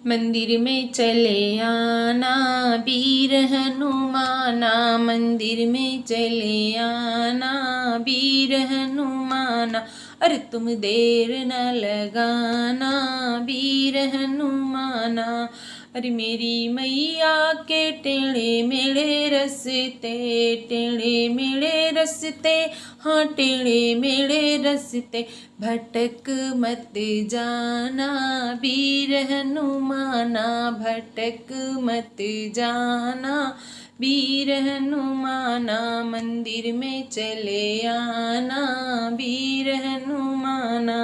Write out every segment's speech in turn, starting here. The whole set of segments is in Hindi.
मंदिर में चले आना वीर हनुमाना, मंदिर में चले आना वीर हनुमाना, अरे तुम देर न लगाना वीर हनुमाना। अरे मेरी मैया के टेढ़े मेढ़े रस्ते, टेढ़े मेढ़े रस्ते, हाँ टेढ़े मेढ़े रस्ते, भटक मत जाना वीर हनुमाना, भटक मत जाना वीर हनुमाना, मंदिर में चले आना वीर हनुमाना।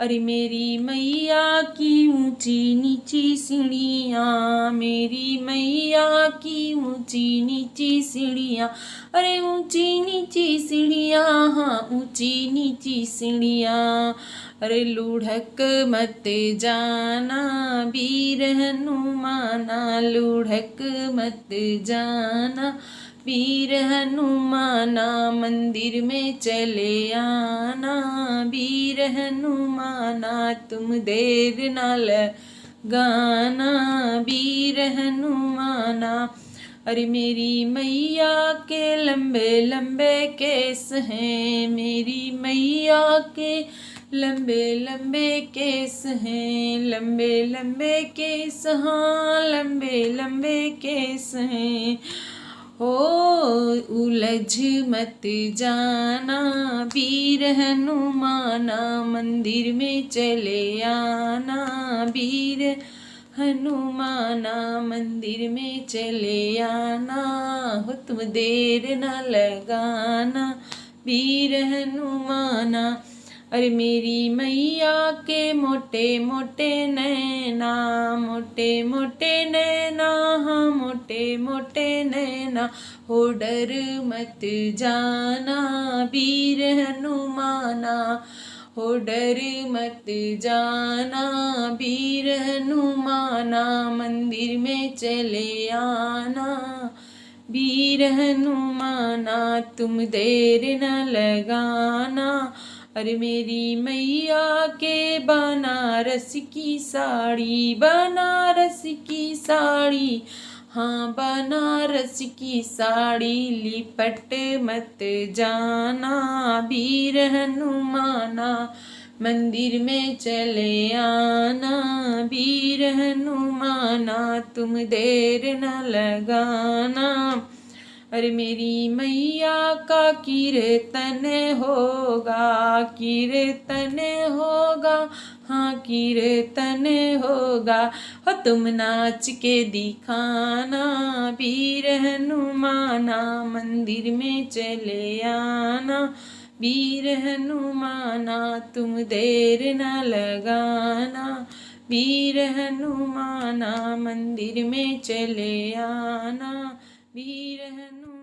अरे मेरी मैया की ऊंची नीची सीढ़ियाँ, मेरी मैया की ऊंची नीची सीढ़ियाँ, अरे ऊंची नीची सीढ़ियाँ, हाँ ऊंची नीची सीढ़ियाँ। अरे लुढ़क मत जाना वीर हनुमाना, लुढ़क मत जाना वीर हनुमाना, मंदिर में चले आना वीर हनुमाना, तुम देर न लगाना वीर हनुमाना। अरे मेरी मैया के लंबे लंबे केस हैं, मेरी मैया के लंबे लंबे केस हैं, लंबे लंबे केस, हाँ लंबे लंबे केस हैं। हो उलझ मत जाना वीर हनुमाना, मंदिर में चले आना वीर हनुमाना, मंदिर में चले आना, हो तुम देर न लगाना वीर हनुमाना। अरे मेरी मैया के मोटे मोटे नैना, मोटे मोटे नैना, हाँ मोटे मोटे नैना, हो डर मत जाना वीर हनुमाना, हो डर मत जाना वीर हनुमाना, मंदिर में चले आना वीर हनुमाना, तुम देर न लगाना। अरे मेरी मैया के बनारस की साड़ी, बनारस की साड़ी, हाँ बनारस की साड़ी, लिपट मत जाना वीर हनुमाना, मंदिर में चले आना वीर हनुमाना, तुम देर न लगाना। अरे मेरी मैया का कीर्तन होगा, कीर्तन होगा, हाँ कीर्तन होगा, हो तुम नाच के दिखाना वीर हनुमाना, मंदिर में चले आना वीर हनुमाना, तुम देर न लगाना वीर हनुमाना, मंदिर में चले आना वीर हनुमान।